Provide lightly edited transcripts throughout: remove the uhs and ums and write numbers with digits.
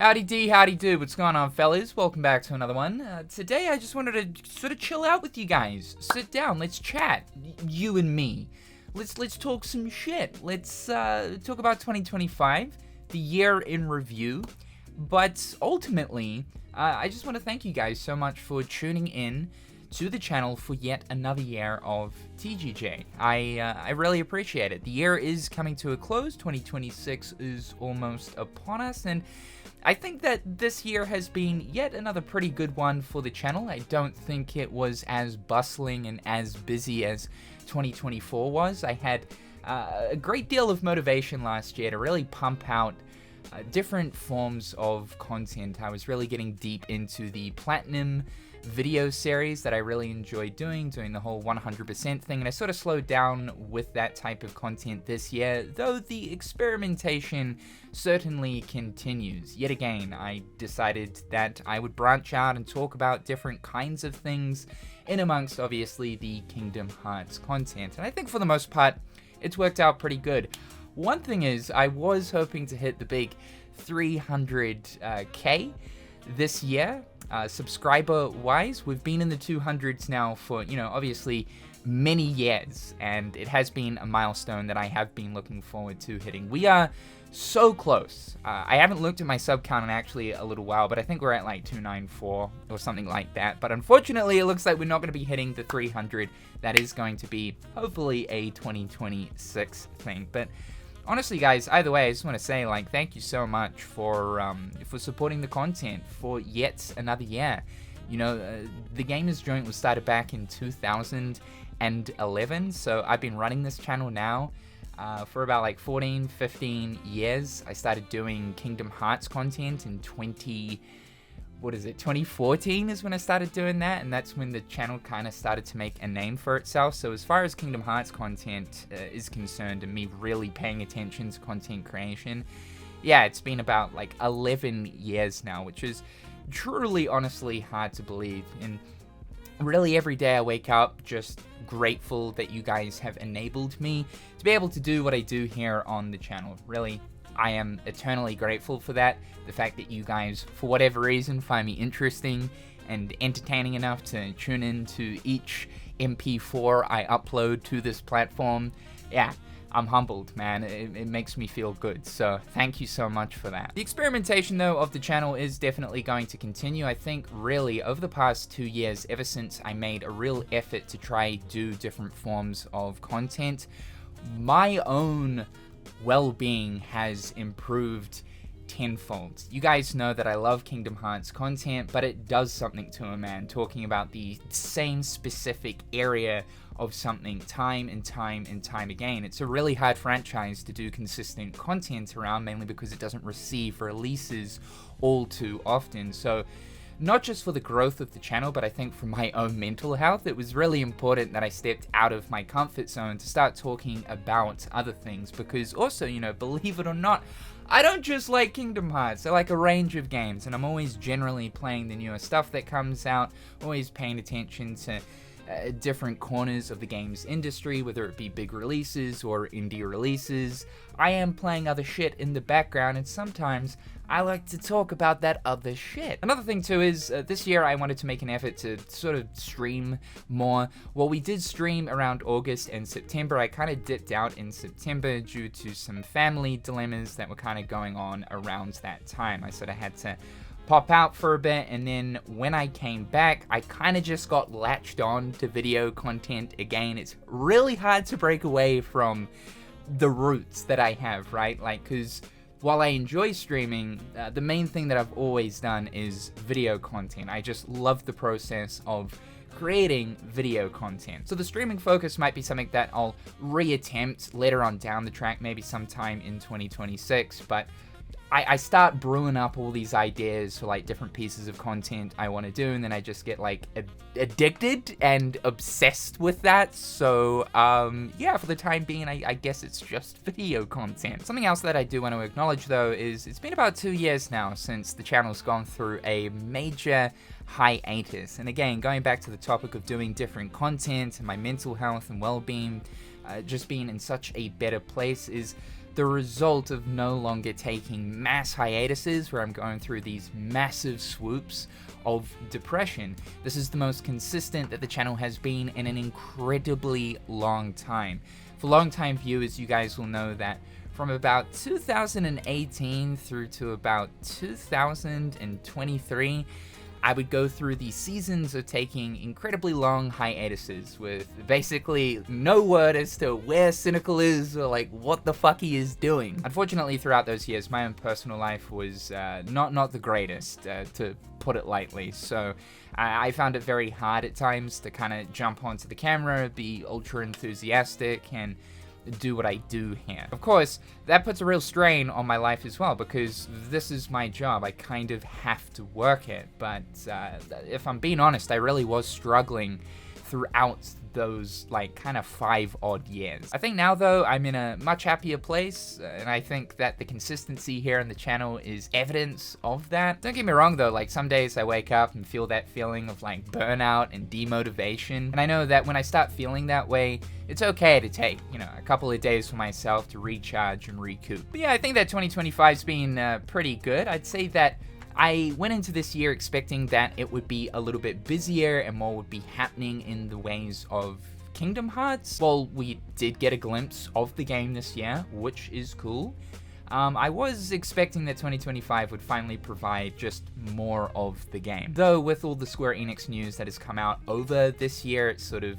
Howdy D, howdy do, what's going on fellas? Welcome back to another one. Today I just wanted to sort of chill out with you guys. Sit down, let's chat, you and me. Let's talk some shit. Let's talk about 2025, the year in review. But ultimately, I just want to thank you guys so much for tuning in to the channel for yet another year of TGJ. I really appreciate it. The year is coming to a close. 2026 is almost upon us, and I think that this year has been yet another pretty good one for the channel. I don't think it was as bustling and as busy as 2024 was. I had a great deal of motivation last year to really pump out different forms of content. I was really getting deep into the Platinum video series that I really enjoyed doing the whole 100% thing, and I sort of slowed down with that type of content this year, though the experimentation certainly continues. Yet again, I decided that I would branch out and talk about different kinds of things in amongst obviously the Kingdom Hearts content, and I think for the most part it's worked out pretty good. One thing is, I was hoping to hit the big 300k this year. Subscriber-wise, we've been in the 200s now for, obviously many years, and it has been a milestone that I have been looking forward to hitting. We are so close. I haven't looked at my sub count in actually a little while, but I think we're at like 294 or something like that. But unfortunately, it looks like we're not going to be hitting the 300. That is going to be, hopefully, a 2026 thing. But honestly, guys, either way, I just want to say, thank you so much for supporting the content for yet another year. The TheGamersJoint was started back in 2011, so I've been running this channel now for about 14, 15 years. I started doing Kingdom Hearts content in 2014 is when I started doing that, and that's when the channel kind of started to make a name for itself. So as far as Kingdom Hearts content is concerned, and me really paying attention to content creation, yeah, it's been about 11 years now, which is truly, honestly hard to believe. And really every day I wake up just grateful that you guys have enabled me to be able to do what I do here on the channel. Really, I am eternally grateful for that. The fact that you guys, for whatever reason, find me interesting and entertaining enough to tune in to each MP4 I upload to this platform. Yeah, I'm humbled, man. It makes me feel good. So thank you so much for that. The experimentation, though, of the channel is definitely going to continue. I think really over the past 2 years, ever since I made a real effort to try do different forms of content, my own well-being has improved tenfold. You guys know that I love Kingdom Hearts content, but it does something to a man talking about the same specific area of something time and time and time again. It's a really hard franchise to do consistent content around, mainly because it doesn't receive releases all too often. So not just for the growth of the channel, but I think for my own mental health, it was really important that I stepped out of my comfort zone to start talking about other things. Because also, believe it or not, I don't just like Kingdom Hearts. I like a range of games, and I'm always generally playing the newer stuff that comes out, always paying attention to different corners of the games industry, whether it be big releases or indie releases. I am playing other shit in the background, and sometimes I like to talk about that other shit. Another thing too is this year I wanted to make an effort to sort of stream more. Well, we did stream around August and September. I kind of dipped out in September due to some family dilemmas that were kind of going on around that time. I sort of had to pop out for a bit, and then when I came back, I kind of just got latched on to video content again. It's really hard to break away from the roots that I have, right? Because while I enjoy streaming, the main thing that I've always done is video content. I just love the process of creating video content. So the streaming focus might be something that I'll reattempt later on down the track, maybe sometime in 2026, but I start brewing up all these ideas for different pieces of content I want to do, and then I just get addicted and obsessed with that. So yeah, for the time being, I guess it's just video content. Something else that I do want to acknowledge though is it's been about 2 years now since the channel's gone through a major hiatus. And again, going back to the topic of doing different content and my mental health and well-being, just being in such a better place is the result of no longer taking mass hiatuses where I'm going through these massive swoops of depression. This is the most consistent that the channel has been in an incredibly long time. For long-time viewers, you guys will know that from about 2018 through to about 2023, I would go through these seasons of taking incredibly long hiatuses with basically no word as to where Cynical is or like what the fuck he is doing. Unfortunately, throughout those years, my own personal life was not the greatest, to put it lightly. So I found it very hard at times to kind of jump onto the camera, be ultra enthusiastic, and do what I do here. Of course, that puts a real strain on my life as well, because this is my job. I kind of have to work it, but if I'm being honest, I really was struggling throughout those like kind of 5 odd years. I think now though I'm in a much happier place, and I think that the consistency here on the channel is evidence of that. Don't get me wrong though, like some days I wake up and feel that feeling of like burnout and demotivation, and I know that when I start feeling that way, it's okay to take, you know, a couple of days for myself to recharge and recoup. But yeah, I think that 2025's been pretty good. I'd say that I went into this year expecting that it would be a little bit busier and more would be happening in the ways of Kingdom Hearts. Well, we did get a glimpse of the game this year, which is cool. I was expecting that 2025 would finally provide just more of the game. Though with all the Square Enix news that has come out over this year, it sort of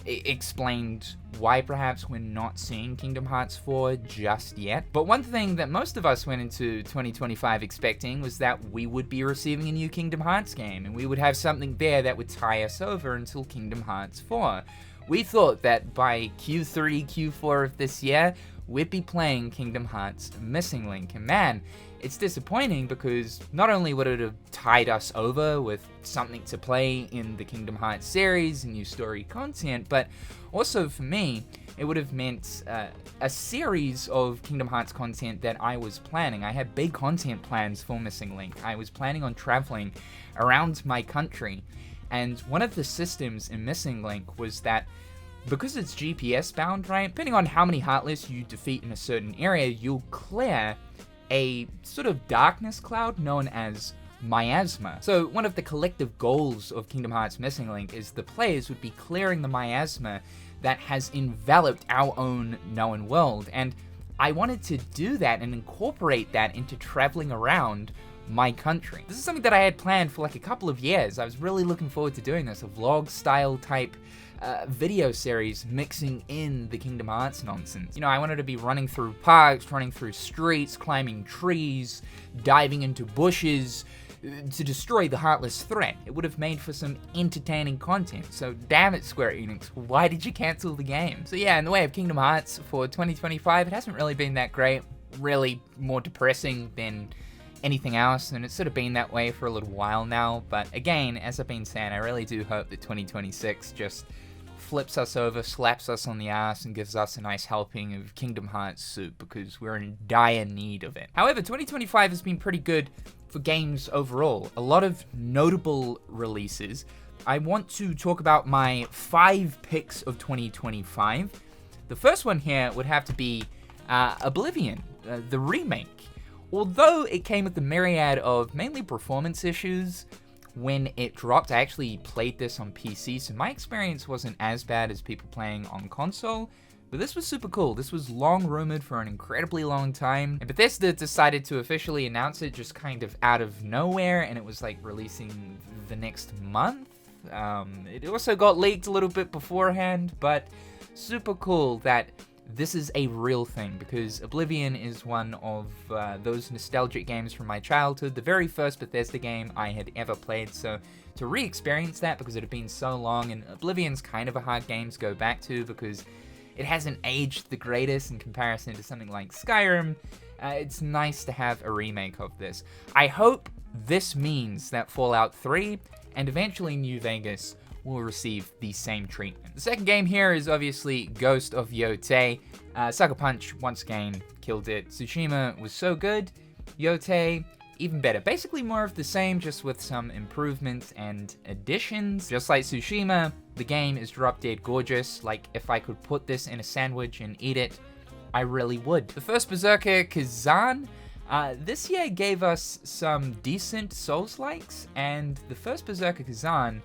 explained why perhaps we're not seeing Kingdom Hearts 4 just yet. But one thing that most of us went into 2025 expecting was that we would be receiving a new Kingdom Hearts game, and we would have something there that would tie us over until Kingdom Hearts 4. We thought that by Q3, Q4 of this year, we'd be playing Kingdom Hearts Missing Link, and man, it's disappointing because not only would it have tied us over with something to play in the Kingdom Hearts series and new story content, but also for me, it would have meant a series of Kingdom Hearts content that I was planning. I had big content plans for Missing Link. I was planning on traveling around my country, and one of the systems in Missing Link was that because it's GPS bound, right? Depending on how many Heartless you defeat in a certain area, you'll clear a sort of darkness cloud known as miasma. So one of the collective goals of Kingdom Hearts Missing Link is the players would be clearing the miasma that has enveloped our own known world, and I wanted to do that and incorporate that into traveling around my country. This is something that I had planned for like a couple of years. I was really looking forward to doing this, a vlog style type video series mixing in the Kingdom Hearts nonsense. You know, I wanted to be running through parks, running through streets, climbing trees, diving into bushes to destroy the Heartless threat. It would have made for some entertaining content. So damn it, Square Enix, why did you cancel the game? So yeah, in the way of Kingdom Hearts for 2025, it hasn't really been that great. Really more depressing than anything else, and it's sort of been that way for a little while now. But again, as I've been saying, I really do hope that 2026 just flips us over, slaps us on the ass, and gives us a nice helping of Kingdom Hearts soup, because we're in dire need of it. However, 2025 has been pretty good for games overall. A lot of notable releases. I want to talk about my 5 picks of 2025. The first one here would have to be Oblivion, the remake. Although it came with a myriad of mainly performance issues when it dropped, I actually played this on PC, so my experience wasn't as bad as people playing on console, but this was super cool. This was long rumored for an incredibly long time, and Bethesda decided to officially announce it just kind of out of nowhere, and it was like releasing the next month. It also got leaked a little bit beforehand, but super cool that this is a real thing, because Oblivion is one of those nostalgic games from my childhood, the very first Bethesda game I had ever played, so to re-experience that, because it had been so long, and Oblivion's kind of a hard game to go back to because it hasn't aged the greatest in comparison to something like Skyrim, it's nice to have a remake of this. I hope this means that Fallout 3 and eventually New Vegas will receive the same treatment. The second game here is obviously Ghost of Yotei. Sucker Punch, once again, killed it. Tsushima was so good. Yotei, even better. Basically more of the same, just with some improvements and additions. Just like Tsushima, the game is drop dead gorgeous. Like, if I could put this in a sandwich and eat it, I really would. The first Berserker, Kazan, this year gave us some decent Souls-likes, and the first Berserker Kazan,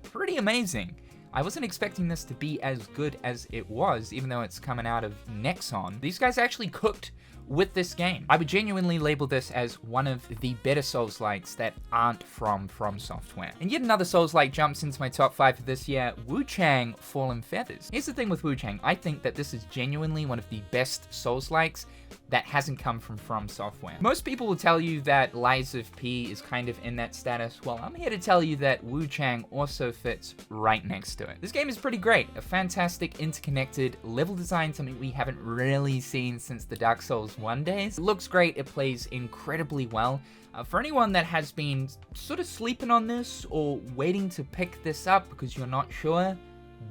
pretty amazing. I wasn't expecting this to be as good as it was, even though it's coming out of Nexon. These guys actually cooked with this game. I would genuinely label this as one of the better Souls-likes that aren't from Software. And yet another Souls-like jumps into my top 5 for this year, Wu-Chang Fallen Feathers. Here's the thing with Wu-Chang, I think that this is genuinely one of the best Souls-likes that hasn't come from Software. Most people will tell you that Lies of P is kind of in that status. Well, I'm here to tell you that Wu-Chang also fits right next to it. This game is pretty great. A fantastic, interconnected level design, something we haven't really seen since the Dark Souls 1 days. It looks great. It plays incredibly well. For anyone that has been sort of sleeping on this or waiting to pick this up because you're not sure,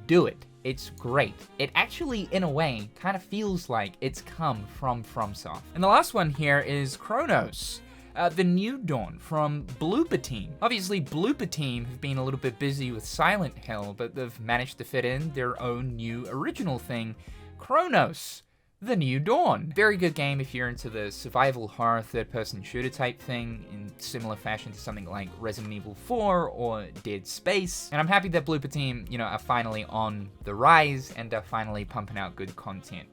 do it. It's great. It actually, in a way, kind of feels like it's come from FromSoft. And the last one here is Chronos, the New Dawn from Bloober Team. Obviously, Bloober Team have been a little bit busy with Silent Hill, but they've managed to fit in their own new original thing, Chronos, the New Dawn. Very good game if you're into the survival horror third-person shooter type thing in similar fashion to something like Resident Evil 4 or Dead Space. And I'm happy that Bloober Team, are finally on the rise and are finally pumping out good content.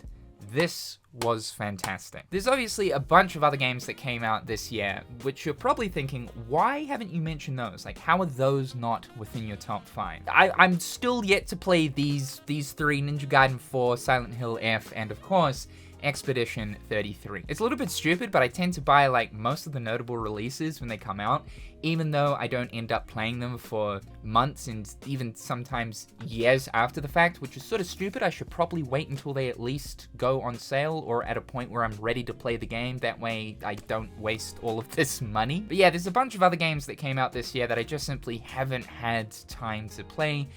This was fantastic. There's obviously a bunch of other games that came out this year, which you're probably thinking, why haven't you mentioned those? Like, how are those not within your top 5? I'm still yet to play these 3, Ninja Gaiden 4, Silent Hill F, and of course, Expedition 33. It's a little bit stupid, but I tend to buy like most of the notable releases when they come out, even though I don't end up playing them for months and even sometimes years after the fact, which is sort of stupid. I should probably wait until they at least go on sale or at a point where I'm ready to play the game. That way I don't waste all of this money. But yeah, there's a bunch of other games that came out this year that I just simply haven't had time to play.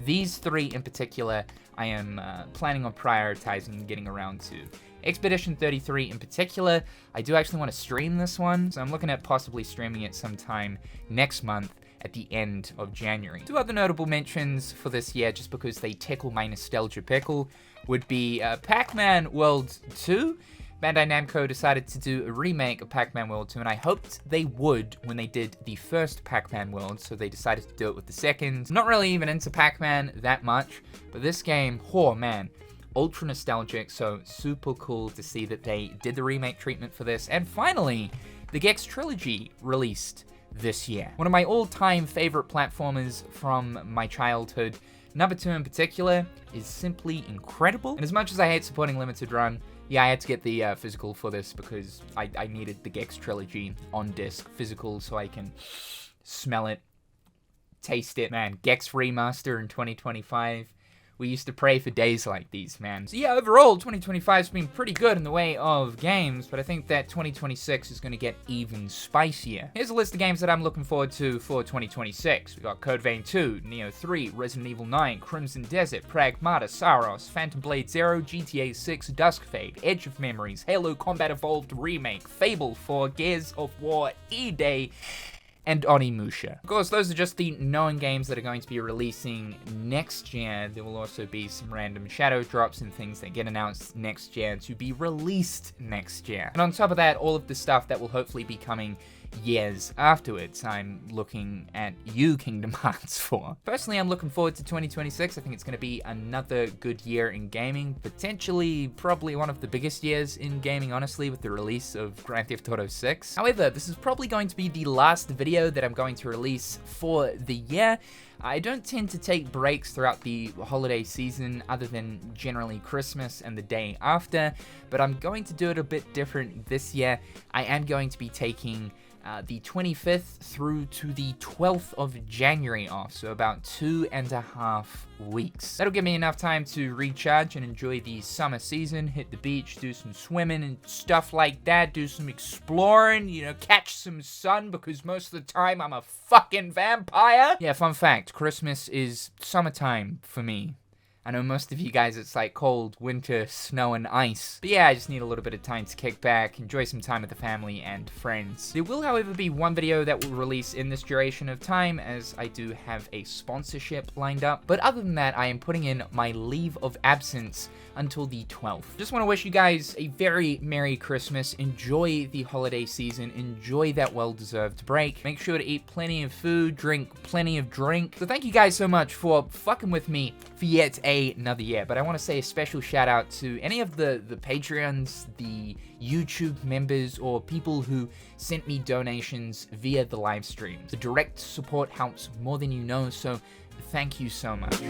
These 3 in particular, I am planning on prioritizing and getting around to. Expedition 33 in particular, I do actually want to stream this one, so I'm looking at possibly streaming it sometime next month at the end of January. 2 other notable mentions for this year, just because they tickle my nostalgia pickle, would be Pac-Man World 2. Bandai Namco decided to do a remake of Pac-Man World 2, and I hoped they would when they did the first Pac-Man World, so they decided to do it with the second. Not really even into Pac-Man that much, but this game, oh man, ultra nostalgic, so super cool to see that they did the remake treatment for this. And finally, the Gex Trilogy released this year. One of my all-time favorite platformers from my childhood. Number 2 in particular is simply incredible. And as much as I hate supporting Limited Run, yeah, I had to get the physical for this because I needed the Gex Trilogy on disc physical so I can smell it, taste it. Man, Gex Remaster in 2025. We used to pray for days like these, man. So yeah, overall, 2025's been pretty good in the way of games, but I think that 2026 is going to get even spicier. Here's a list of games that I'm looking forward to for 2026. We got Code Vein 2, Neo 3, Resident Evil 9, Crimson Desert, Pragmata, Saros, Phantom Blade 0, GTA 6, Dusk Fade, Edge of Memories, Halo Combat Evolved Remake, Fable 4, Gears of War, E-Day, and Onimusha. Of course, those are just the known games that are going to be releasing next year. There will also be some random shadow drops and things that get announced next year to be released next year. And on top of that, all of the stuff that will hopefully be coming years afterwards, I'm looking at you, Kingdom Hearts, for. Personally, I'm looking forward to 2026. I think it's going to be another good year in gaming. Potentially, probably one of the biggest years in gaming, honestly, with the release of Grand Theft Auto 6. However, this is probably going to be the last video that I'm going to release for the year. I don't tend to take breaks throughout the holiday season other than generally Christmas and the day after, but I'm going to do it a bit different this year. I am going to be taking the 25th through to the 12th of January off, so about 2.5 weeks. That'll give me enough time to recharge and enjoy the summer season, hit the beach, do some swimming and stuff like that, do some exploring, catch some sun, because most of the time I'm a fucking vampire. Yeah, fun fact, Christmas is summertime for me. I know most of you guys, it's like cold, winter, snow, and ice. But yeah, I just need a little bit of time to kick back, enjoy some time with the family and friends. There will, however, be one video that will release in this duration of time, as I do have a sponsorship lined up. But other than that, I am putting in my leave of absence until the 12th. Just want to wish you guys a very Merry Christmas. Enjoy the holiday season. Enjoy that well-deserved break. Make sure to eat plenty of food, drink plenty of drink. So thank you guys so much for fucking with me for yet another year. But I want to say a special shout out to any of the Patreons, the YouTube members, or people who sent me donations via the live streams. The direct support helps more than you know, so thank you so much.